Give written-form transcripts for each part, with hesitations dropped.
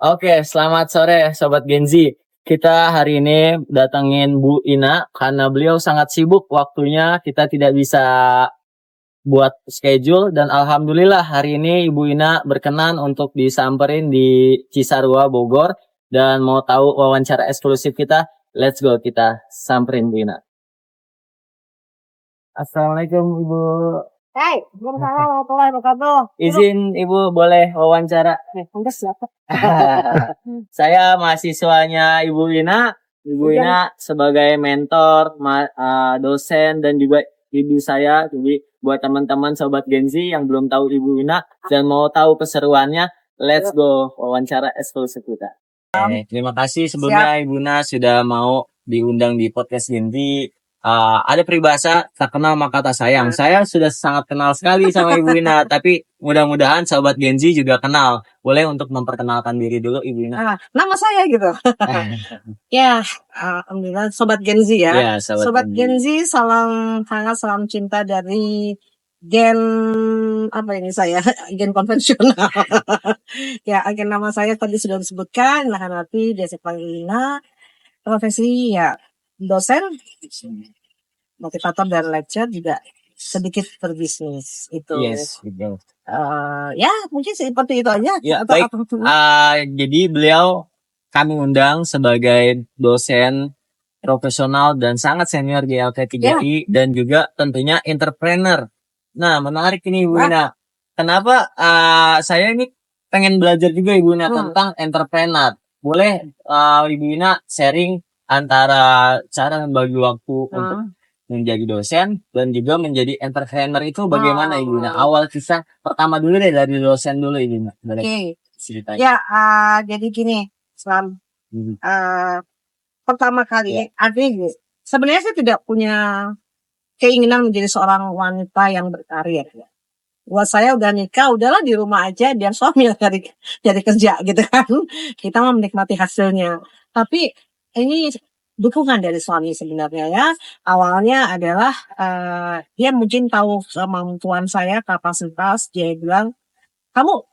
Oke, selamat sore Sobat Gen Z. Kita hari ini datengin Bu Ina karena beliau sangat sibuk waktunya, kita tidak bisa buat schedule dan alhamdulillah hari ini Ibu Ina berkenan untuk disamperin di Cisarua, Bogor dan mau tahu wawancara eksklusif kita. Let's go, kita samperin Bu Ina. Assalamualaikum Ibu. Hai, Waalaikumsalam warahmatullahi wabarakatuh. Izin Ibu boleh wawancara? Anda siapa? Saya mahasiswanya Ibu Ina. Ibu Ina sebagai mentor, dosen dan juga ibu saya. Jadi buat teman-teman Sobat Gen Z yang belum tahu Ibu Ina dan mau tahu keseruannya, let's go wawancara eksklusif kita. Terima kasih sebelumnya Ibu Ina sudah mau diundang di podcast Gen Z. Ada peribahasa tak kenal maka tak sayang. Saya sudah sangat kenal sekali sama Ibu Ina, tapi mudah-mudahan Sobat Gen Z juga kenal. Boleh untuk memperkenalkan diri dulu Ibu Ina? Nama saya gitu. Ya, alhamdulillah Sobat Gen Z ya. Ya, Sobat Gen Z, salam hangat, salam cinta dari gen apa ini saya? Gen konvensional. Ya, gen nama saya tadi sudah disebutkan, Lahanati Desi Panglina. Profesi ya dosen, motivator dan lecturer, juga sedikit berbisnis itu. Yes, betul. Ya mungkin seperti itu aja. Ya, baik. Jadi beliau kami undang sebagai dosen profesional dan sangat senior GLK3I dan juga tentunya entrepreneur. Nah, menarik ini Ibu Ina. Kenapa saya ini pengen belajar juga Ibu Ina tentang entrepreneur. Boleh Ibu Ina sharing antara cara membagi waktu untuk menjadi dosen dan juga menjadi entrepreneur itu bagaimana Ibu Ina? Awal kisah pertama dulu deh dari dosen dulu Ibu Ina. Oke. Ya, jadi gini, pertama kali artinya sebenarnya saya tidak punya keinginan menjadi seorang wanita yang berkarir ya. Buat saya udah nikah, udahlah di rumah aja biar suami dari kerja gitu kan. Kita mau menikmati hasilnya. Tapi ini dukungan dari suami sebenarnya ya. Awalnya adalah dia mungkin tahu kemampuan saya, kapasitas. Dia bilang, kamu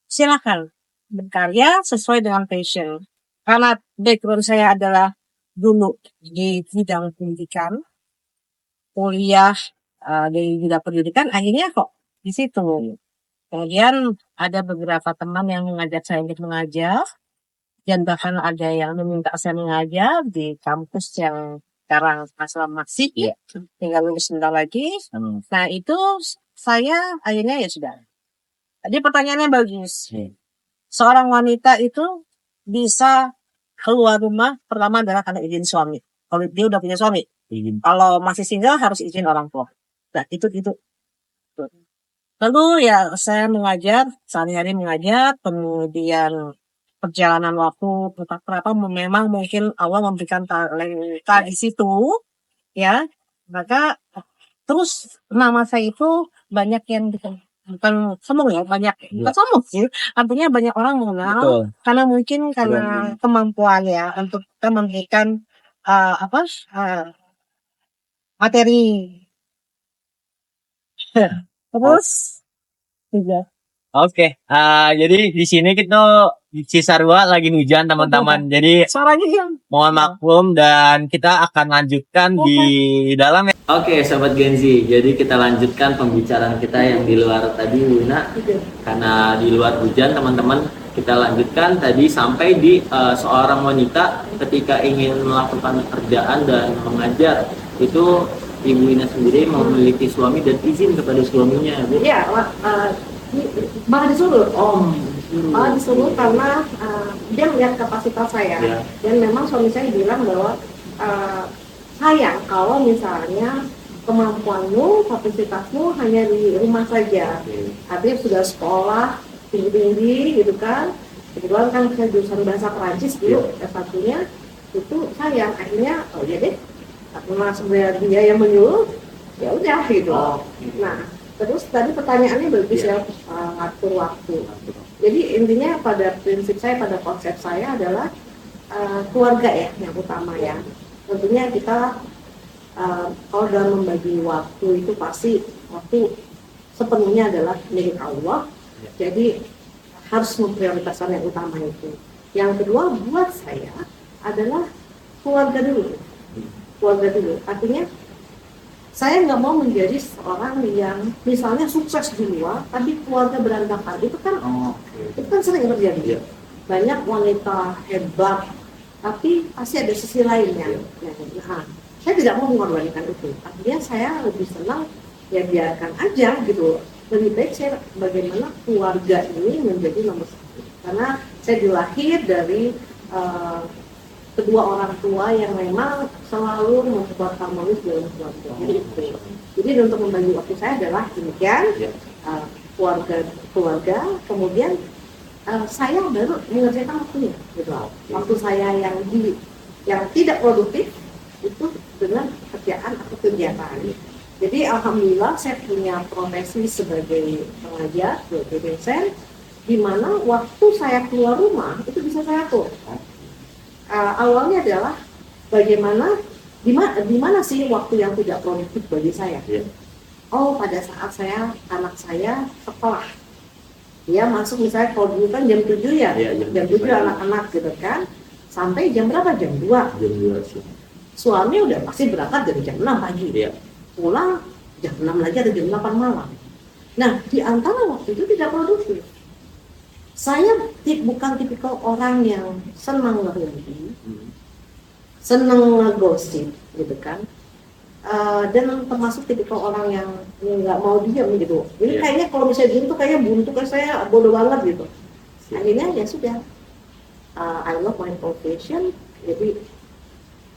silakan berkarya sesuai dengan passion. Karena background saya adalah dulu di bidang pendidikan, kuliah di bidang pendidikan, akhirnya kok di situ. Kemudian ada beberapa teman yang mengajak saya untuk mengajar, dan bahkan ada yang meminta saya mengajar di kampus yang sekarang masih tinggal lulus sebentar lagi. Nah itu saya akhirnya ya sudah. Jadi pertanyaannya bagus. Seorang wanita itu bisa keluar rumah pertama adalah karena izin suami. Kalau dia udah punya suami, kalau masih single harus izin orang tua. Nah itu. Lalu ya saya mengajar, sehari-hari mengajar, kemudian perjalanan waktu berapa memang mungkin Allah memberikan talenta di situ ya, maka terus nama saya itu banyak yang bukan sombong ya, bukan sombong sih, artinya banyak orang mengenal. Karena mungkin karena kemampuan ya untuk kita memberikan materi. Terus juga. Oke, jadi di sini kita di Cisarua lagi hujan teman-teman. Jadi mohon maklum dan kita akan lanjutkan di dalam. Oke, Sobat Gen Z. Jadi kita lanjutkan pembicaraan kita yang di luar tadi, Wina. Karena di luar hujan, teman-teman, kita lanjutkan tadi sampai di seorang wanita ketika ingin melakukan pekerjaan dan mengajar itu Ibu Ina sendiri memiliki suami dan izin kepada suaminya. Iya, malah disuruh. Malah disuruh karena dia melihat kapasitas saya. Dan memang suami saya bilang bahwa sayang kalau misalnya kemampuanmu, kapasitasmu hanya di rumah saja. Artinya sudah sekolah tinggi-tinggi gitu kan. Kebetulan kan saya jurusan bahasa Perancis dulu, S1-nya itu sayang. Akhirnya ya deh, karena sebenarnya dia yang menyuruh, ya udah gitu. Nah, terus tadi pertanyaannya bagus ya, ngatur waktu. Jadi intinya pada prinsip saya, pada konsep saya adalah keluarga ya yang utama ya. Tentunya kita kalau dalam membagi waktu itu pasti waktu sepenuhnya adalah milik Allah. Jadi harus memprioritaskan yang utama itu. Yang kedua buat saya adalah keluarga dulu. Keluarga dulu. Artinya saya nggak mau menjadi seorang yang misalnya sukses di luar, tapi keluarga berantakan. Itu kan sering terjadi. Banyak wanita hebat, tapi pasti ada sisi lainnya. Nah, saya tidak mau mengorbankan itu. Artinya saya lebih senang ya biarkan aja gitu. Lebih baik saya bagaimana keluarga ini menjadi nomor satu. Karena saya dilahir dari kedua orang tua yang memang selalu membuat harmonis dalam keluarga. Jadi untuk membagi waktu saya adalah demikian, keluarga, kemudian saya baru mengerjakan waktunya. Gitu. Waktu saya yang tidak produktif itu dengan pekerjaan atau kegiatan. Jadi alhamdulillah saya punya profesi sebagai pengajar, sebagai dosen, di mana waktu saya keluar rumah itu bisa saya atur. Awalnya adalah bagaimana di mana sih waktu yang tidak produktif bagi saya. Oh, pada saat anak saya sekolah, dia masuk misalnya kalau dulu kan jam 7 ya, jam 7 anak-anak gitu kan, sampai jam berapa? Jam 2. Sih. Suami udah pasti berangkat dari jam 6 pagi, pulang jam 6 lagi atau jam 8 malam. Nah, di antara waktu itu tidak produktif. Saya bukan tipikal orang yang senang ngerumpi, senang ngegosip gitu kan, dan termasuk tipikal orang yang nggak mau diam gitu. Jadi kayaknya kalau misalnya gini tuh kayaknya buntu, kan saya bodoh banget gitu. Akhirnya ya sudah, I love my profession, jadi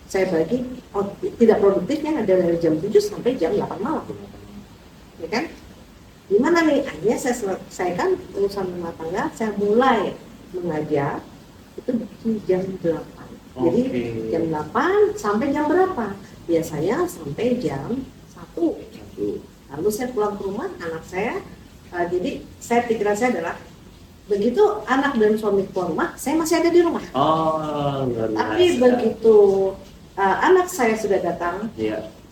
saya bagi tidak produktifnya ada dari jam 7 sampai jam 8 malam, ya kan? Gimana nih? Akhirnya saya selesaikan urusan rumah tangga, saya mulai mengajar itu di jam 8. Jadi jam 8 sampai jam berapa? Biasanya sampai jam 1. Lalu saya pulang ke rumah, anak saya, jadi pikiran saya adalah begitu anak dan suami keluar rumah, saya masih ada di rumah. Tapi begitu anak saya sudah datang,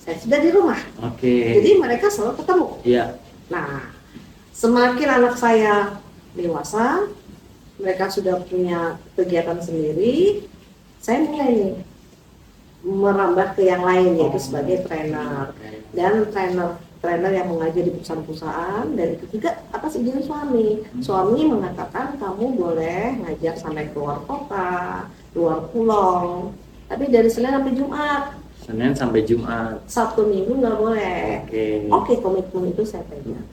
saya sudah di rumah. Jadi mereka selalu ketemu. Nah, semakin anak saya dewasa, mereka sudah punya kegiatan sendiri, saya mulai nih merambah ke yang lain, yaitu sebagai trainer dan trainer yang mengajar di perusahaan-perusahaan. Dan ketiga atas izin suami mengatakan kamu boleh ngajar sampai keluar kota, luar pulau, tapi dari Senin sampai Jumat, Sabtu Minggu nggak boleh. Oke, komitmen itu saya pegang.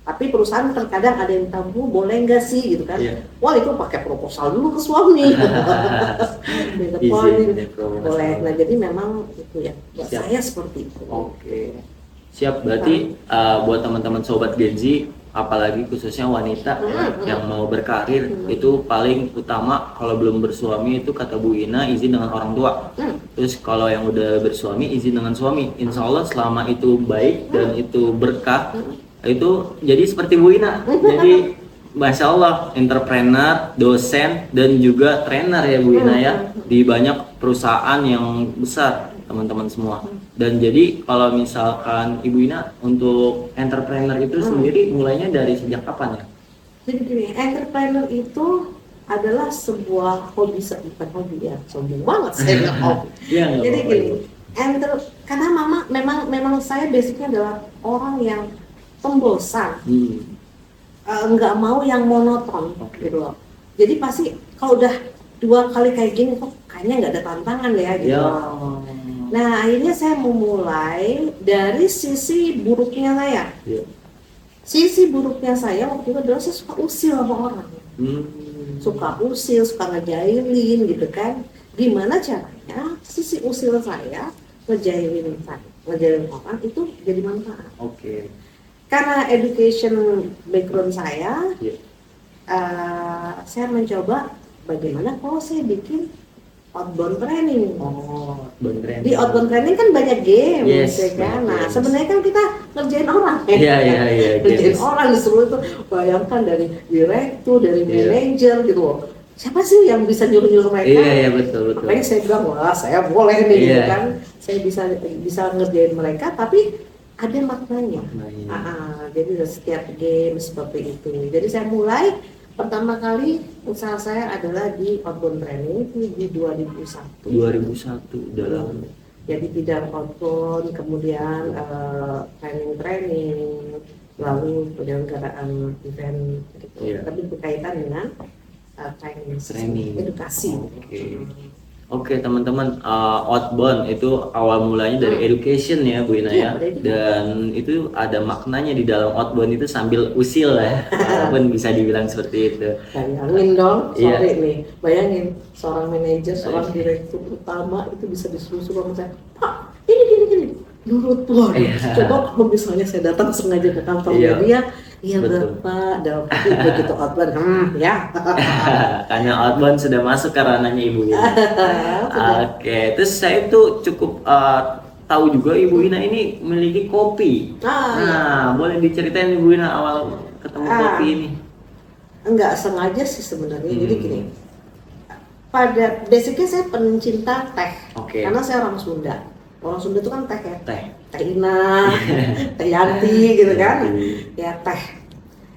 Tapi perusahaan terkadang ada yang tahu boleh nggak sih gitu kan? Wah, itu pakai proposal dulu ke suami. Boleh. Nah, jadi memang itu ya buat saya seperti itu. Siap. Berarti buat teman-teman sobat Gen Z, apalagi khususnya wanita yang mau berkarir, itu paling utama kalau belum bersuami itu kata Bu Ina izin dengan orang tua. Terus kalau yang udah bersuami izin dengan suami. Insya Allah selama itu baik dan itu berkah, itu jadi seperti Bu Ina. Jadi Masya Allah, entrepreneur, dosen, dan juga trainer ya Bu Ina ya, di banyak perusahaan yang besar teman-teman semua. Dan jadi kalau misalkan Ibu Ina untuk entrepreneur itu sendiri mulainya dari sejak kapan ya? Jadi gini, entrepreneur itu adalah sebuah hobi, bukan hobi ya, sombong banget saya nggak hobi. Jadi gini, karena memang saya basicnya adalah orang yang pembosan, nggak mau yang monoton gitu loh. Jadi pasti kalau udah 2 kali kayak gini kok kayaknya nggak ada tantangan ya gitu. Nah, akhirnya saya memulai dari sisi buruknya saya. Sisi buruknya saya waktu itu adalah saya suka usil sama orang. Suka usil, suka ngejailin gitu kan. Gimana caranya sisi usil saya ngejailin orang itu jadi manfaat. Karena education background saya mencoba bagaimana kalau saya bikin outbound training. Di outbound training kan banyak game, kan? Nah, sebenarnya kan kita ngerjain orang. Ngerjain orang disuruh itu, bayangkan dari direktur, dari manajer gitu loh. Siapa sih yang bisa nyuruh-nyuruh mereka? Betul. Makanya saya bilang, wah saya boleh nih gitu kan. Saya bisa ngerjain mereka, tapi ada maknanya. Jadi setiap game seperti itu. Jadi saya mulai Pertama kali usaha saya adalah di outbound training itu di 2001. 2001 dalam Jadi bidang outbound, kemudian training, lalu penyelenggaraan event gitu. Iya. Tapi berkaitan dengan training, edukasi. Oke teman-teman, outbound itu awal mulanya dari education ya Bu Ina ya, dan itu ada maknanya di dalam outbound itu sambil usil ya, walaupun bisa dibilang seperti itu. Bayangin dong, sorry nih, bayangin seorang manajer, seorang direktur utama itu bisa disuruh-suruh sama saya, Pak, ini, nurut loh. Coba kalau misalnya saya datang sengaja ke kantornya dia, iya Bapak, tapi begitu outbound, ya. Karena outbound sudah masuk ke ranahnya Ibu Ina. Oke, terus saya tuh cukup tahu juga Ibu Ina ini memiliki kopi. Boleh diceritain Ibu Ina awal ketemu kopi ini? Enggak sengaja sih sebenarnya. Jadi gini, pada basicnya saya pencinta teh, karena saya orang Sunda. Orang Sunda itu kan teh ya, teh Ina, teh Yanti gitu kan, ya teh.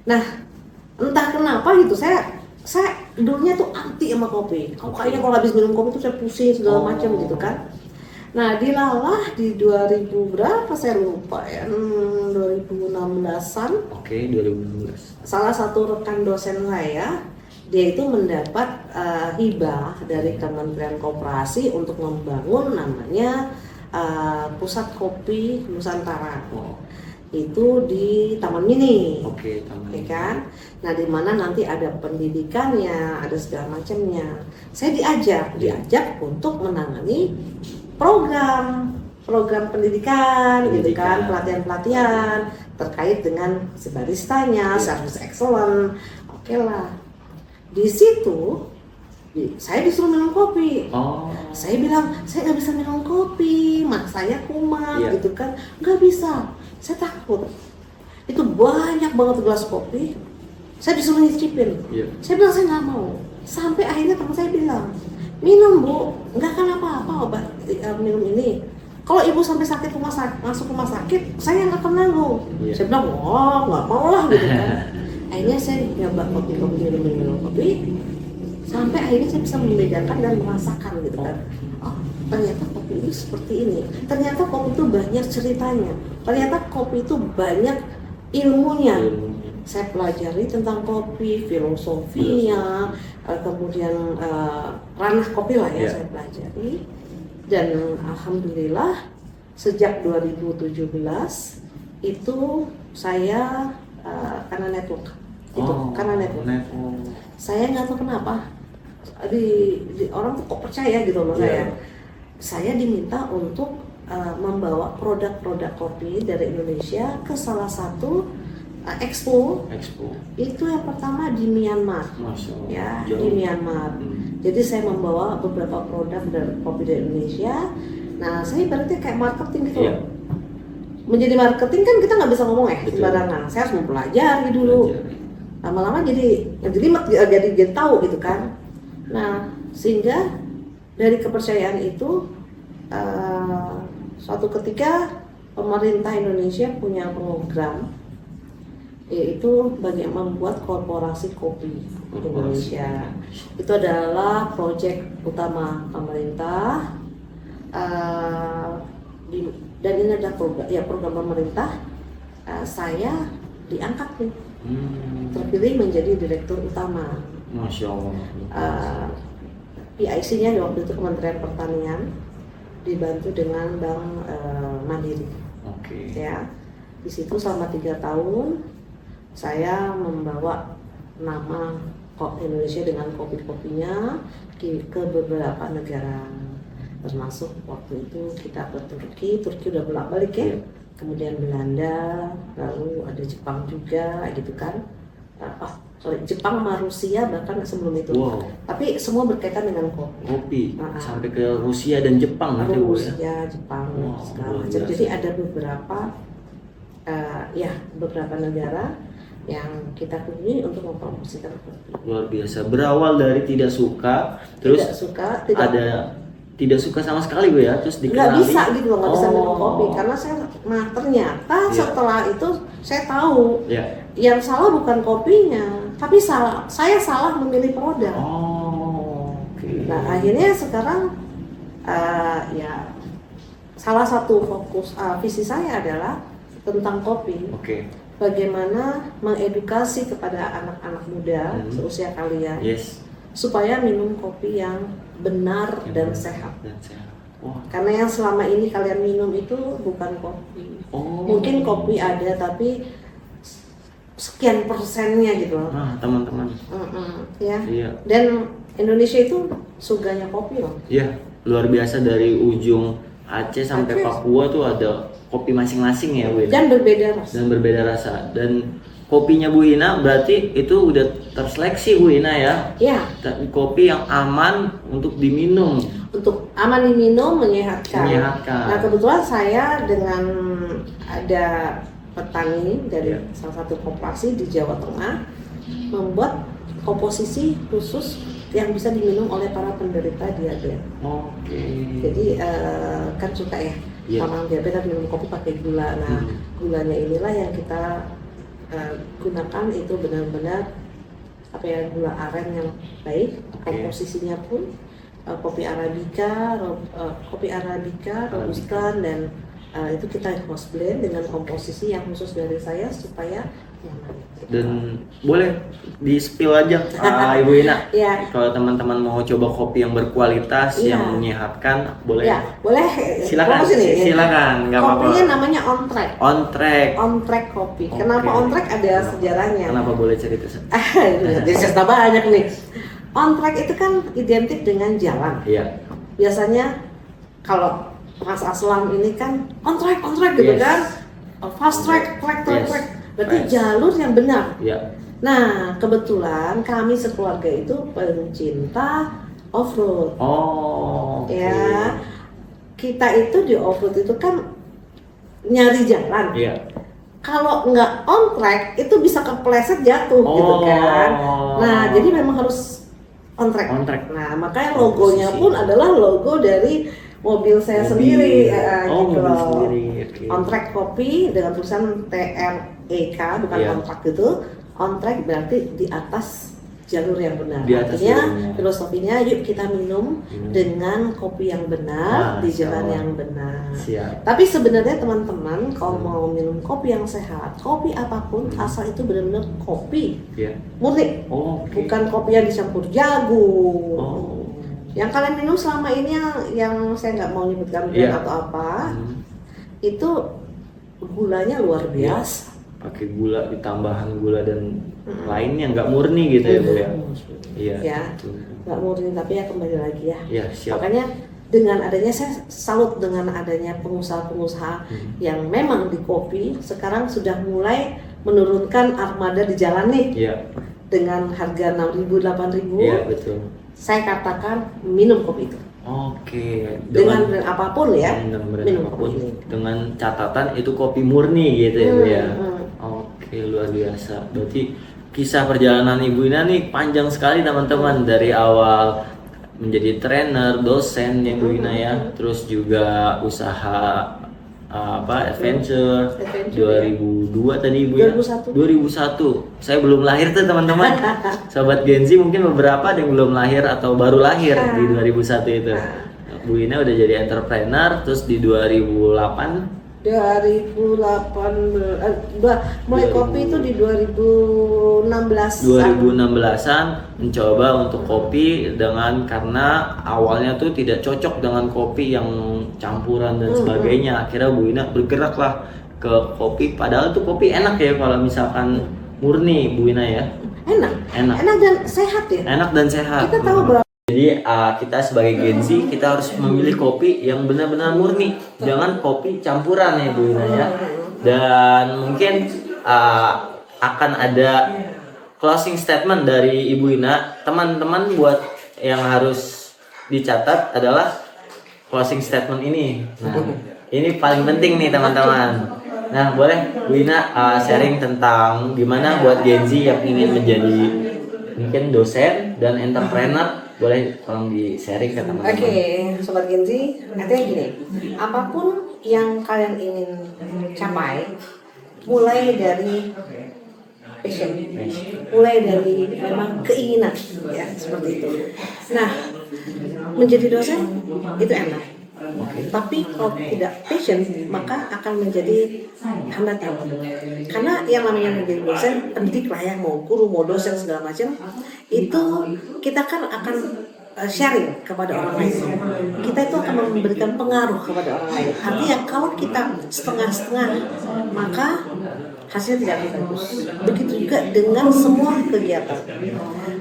Nah, entah kenapa gitu saya dulunya tuh anti sama kopi. Kayaknya kalau habis minum kopi tuh saya pusing segala macam gitu kan. Nah, dilalah di 2000 berapa saya lupa ya, 2016-an. Oke, 2016. Salah satu rekan dosen saya, dia itu mendapat hibah dari Kementerian Koperasi untuk membangun namanya Pusat Kopi Nusantara. Itu di Taman Mini. Taman. Ya kan? Nah, di mana nanti ada pendidikannya, ada segala macamnya. Saya diajak untuk menangani program pendidikan gitu kan, pelatihan terkait dengan si baristanya, service excellent. Oke lah. Di situ saya disuruh minum kopi. Saya bilang, saya nggak bisa minum kopi, mak saya kumat gitu kan, nggak bisa. Saya takut. Itu banyak banget gelas kopi. Saya disuruh nyicipin. Saya bilang saya nggak mau. Sampai akhirnya teman saya bilang, minum Bu, nggak akan apa-apa obat minum ini. Kalau ibu sampai sakit masuk rumah sakit, saya nggak akan nanggung. Saya bilang, wah nggak mau lah gitu kan. Akhirnya saya nyoba minum kopi. Sampai akhirnya saya bisa membedakan dan merasakan gitu kan. Oh, ternyata kopi itu seperti ini. Ternyata kopi itu banyak ceritanya. Ternyata kopi itu banyak ilmunya. Saya pelajari tentang kopi, filosofinya, kemudian ranah kopi lah ya saya pelajari. Dan alhamdulillah sejak 2017 itu saya karena network. Karena network. Saya nggak tahu kenapa di orang tuh kok percaya gitu loh saya diminta untuk membawa produk-produk kopi dari Indonesia ke salah satu expo. Itu yang pertama di Myanmar ya, di Myanmar. Jadi saya membawa beberapa produk dari kopi dari Indonesia. Nah, saya berarti kayak marketing gitu loh. Menjadi marketing kan kita nggak bisa ngomong sembarangan. Saya harus mempelajari dulu. Lama-lama jadi tahu gitu kan. Nah, sehingga dari kepercayaan itu suatu ketika pemerintah Indonesia punya program, yaitu bagaimana membuat korporasi kopi Indonesia. Itu adalah proyek utama pemerintah, dan ini adalah program pemerintah. Saya diangkat nih, terpilih menjadi direktur utama. Masya Allah. PIC-nya di waktu itu Kementerian Pertanian, dibantu dengan Bank Mandiri. Ya, di situ selama 3 tahun saya membawa nama Indonesia dengan kopi-kopinya ke beberapa negara, termasuk waktu itu kita ke Turki udah bolak-balik ya, kemudian Belanda, lalu ada Jepang juga gitu kan. Jepang sama Rusia bahkan sebelum itu. Tapi semua berkaitan dengan kopi. Sampai ke Rusia dan Jepang. Rusia, Jepang, segala macam. Jadi ada beberapa negara yang kita kunjungi untuk mempromosikan kopi. Luar biasa. Berawal dari tidak suka, terus ada tidak suka sama sekali Bu ya, terus nggak dikenali. bisa gitu loh, nggak bisa minum Oh. kopi karena saya, nah ternyata Iya. setelah itu saya tahu Ya. yang salah bukan kopinya, tapi saya salah memilih produk. Oh, oke. Nah akhirnya sekarang ya salah satu fokus visi saya adalah tentang kopi. Oke. Bagaimana mengedukasi kepada anak-anak muda seusia kalian Yes. supaya minum kopi yang benar Yang dan benar sehat. Dan sehat. Wah. Karena yang selama ini kalian minum itu bukan kopi. Oh. Mungkin kopi ada tapi sekian persennya gitu loh. Nah, teman-teman. Ya. Iya. Dan Indonesia itu surganya kopi loh. Iya, luar biasa dari ujung Aceh sampai Aceh. Papua tuh ada kopi masing-masing ya Bu Ina? Dan berbeda rasa. Dan berbeda rasa. Dan kopinya Bu Ina berarti itu udah terseleksi Bu Ina ya. Ya, Kopi yang aman untuk diminum. untuk aman diminum, menyehatkan. Menyehatkan. Nah kebetulan saya dengan ada petani dari Ya. salah satu koperasi di Jawa Tengah membuat komposisi khusus yang bisa diminum oleh para penderita diabetes. Oke. Jadi kan suka ya Iya. orang diabetes minum kopi pakai gula. Nah gulanya inilah yang kita gunakan itu benar-benar apa ya, gula aren yang baik. Komposisinya pun kopi arabica, robusta, dan itu kita cross blend dengan komposisi yang khusus dari saya supaya nyaman. Dan boleh di spill aja Ibu Ina. Ya, Kalau teman-teman mau coba kopi yang berkualitas, Iya. yang menyehatkan, boleh. ya boleh. Silakan, Promosi nih. silakan, nggak apa-apa. Kopinya namanya On Track. On track. On Track kopi. Oke. Kenapa On Track ada sejarahnya? Kenapa boleh cerita? Jadi cerita banyak nih. On Track itu kan identik dengan jalan. Iya. Biasanya kalau Mas Aslam ini kan on track gitu Yes. kan. Fast track. Yes. Berarti Yes. jalur yang benar. Iya. Nah, kebetulan kami sekeluarga itu pencinta off-road. Oh. oke. Ya, kita itu di off-road itu kan nyari jalan. Iya. Kalau nggak on track itu bisa kepleset jatuh gitu kan. Nah, jadi memang harus on track. On track. Nah, makanya logonya Posisi. pun adalah logo dari mobil saya Mobil. sendiri. Oh, Gitu mobil loh. sendiri. Oke. On track kopi dengan tulisan TREK, bukan Iya. on track gitu. On track berarti di atas jalur yang benar. Di atas Artinya jalurnya. filosofinya yuk kita minum dengan kopi yang benar di jalan Masya yang benar. Siap. Tapi sebenarnya teman-teman kalau mau minum kopi yang sehat, kopi apapun asal itu benar-benar kopi Iya. murni, Oh, oke. bukan kopi yang dicampur jagung. Oh. Yang kalian minum selama ini yang saya nggak mau nyebutkan brand Iya. atau apa, Hmm. itu gulanya luar Iya. biasa. Pakai gula, ditambahan gula dan lainnya nggak murni gitu ya Bu ya. Iya. Ya. betul. Nggak murni, tapi ya kembali lagi ya. Iya, siap. Makanya dengan adanya, saya salut dengan adanya pengusaha-pengusaha yang memang di kopi sekarang sudah mulai menurunkan armada di jalan nih Iya. dengan harga 6.000 8.000. Iya, betul. Saya katakan minum kopi itu Oke. dengan brand apapun ya. dengan brand minum apapun, kopi. dengan catatan itu kopi murni gitu ya Bu ya. Hmm. Oke, luar biasa. Berarti kisah perjalanan Ibu Ina nih panjang sekali teman-teman, dari awal menjadi trainer, dosen ya Bu Ina ya, terus juga usaha adventure Adventure, 2002 tadi Ibu ya. 2001. 2001. Saya belum lahir tuh teman-teman. Sobat Gen Z mungkin beberapa ada yang belum lahir atau baru lahir di 2001 itu. Bu Ina udah jadi entrepreneur, terus di 2008 mulai kopi itu di 2016. 2016-an mencoba untuk kopi karena awalnya tuh tidak cocok dengan kopi yang campuran dan sebagainya. Akhirnya Bu Ina bergeraklah ke kopi, padahal tuh kopi enak ya kalau misalkan murni Bu Ina ya. Enak dan sehat ya. Enak dan sehat. Kita tahu bahwa Jadi kita sebagai Gen Z kita harus memilih kopi yang benar-benar murni, jangan kopi campuran ya Bu Ina ya. Dan mungkin akan ada closing statement dari Ibu Ina. Teman-teman buat yang harus dicatat adalah closing statement ini. Nah, ini paling penting nih teman-teman. Nah, boleh Bu Ina sharing tentang gimana buat Gen Z yang ingin menjadi mungkin dosen dan entrepreneur boleh tolong di-sharing ke teman-teman. Oke, Sobat Genzi, artinya gini, apapun yang kalian ingin capai, mulai dari passion, mulai dari memang keinginan, ya seperti itu. Nah, menjadi dosen itu enak, tapi kalau tidak passion maka akan menjadi hambatan. Karena yang namanya menjadi dosen, pendidik lah ya, mau guru, mau dosen segala macam, itu kita kan akan sharing kepada orang lain. Kita itu akan memberikan pengaruh kepada orang lain. Artinya kalau kita setengah-setengah maka hasilnya tidak akan bagus. Begitu juga dengan semua kegiatan.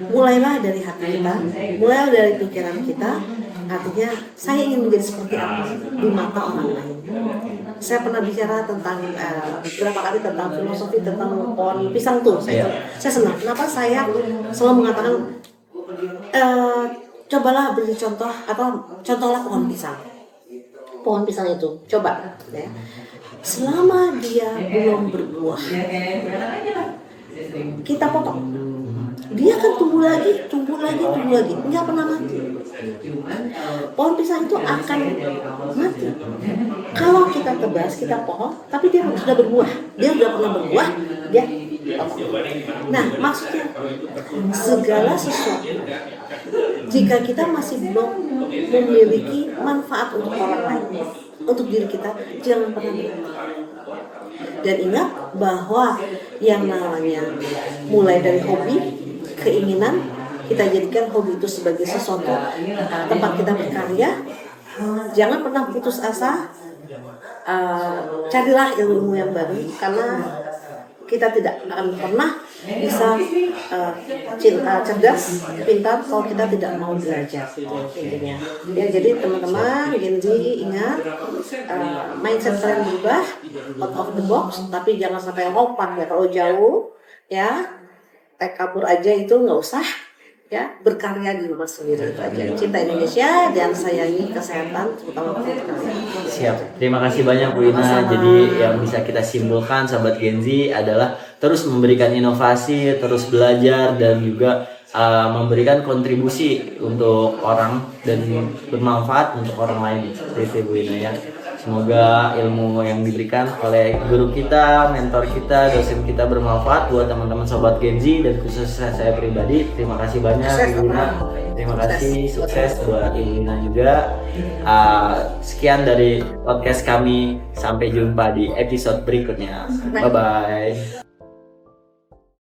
Mulailah dari hati kita, mulailah dari pikiran kita. Artinya saya ingin menjadi seperti apa di mata orang lain. Saya pernah bicara tentang beberapa kali tentang filosofi tentang pohon pisang tuh. Saya senang. Kenapa saya selalu mengatakan cobalah beri contoh atau contohlah pohon pisang. Pohon pisang itu coba ya. Selama dia belum berbuah, kita potong. Dia akan tumbuh lagi, nggak pernah mati. Pohon pisang itu akan mati kalau kita tebas, kita pohon, tapi dia sudah berbuah, dia sudah pernah berbuah, dia potong. Nah, maksudnya segala sesuatu, jika kita masih belum memiliki manfaat untuk orang lain, untuk diri kita, jangan pernah berhenti. Dan ingat bahwa yang namanya mulai dari hobi, keinginan, kita jadikan hobi itu sebagai sesuatu tempat kita berkarya. Jangan pernah putus asa. Carilah ilmu yang baru, karena kita tidak akan pernah bisa cerdas, pintar kalau kita tidak mau belajar, intinya. Ya, jadi teman-teman Genzi ingat, mindset kalian berubah, out of the box, tapi jangan sampai lompat ya. Kalau jauh ya, kabur aja itu nggak usah. Ya, berkarya di rumah sendiri itu aja. Cinta Indonesia dan sayangi kesehatan, terutama untuk kalian. Siap. Terima kasih banyak Bu Ina. Jadi yang bisa kita simpulkan Sobat Genzi adalah terus memberikan inovasi, terus belajar, dan juga memberikan kontribusi untuk orang dan bermanfaat untuk orang lain. Seperti itu Bu Ina ya. Semoga ilmu yang diberikan oleh guru kita, mentor kita, dosen kita bermanfaat buat teman-teman Sobat Genzi dan khususnya saya pribadi. Terima kasih banyak Ibu Ina. Terima kasih, sukses buat Ibu Ina juga. Sekian dari podcast kami, sampai jumpa di episode berikutnya. Bye bye.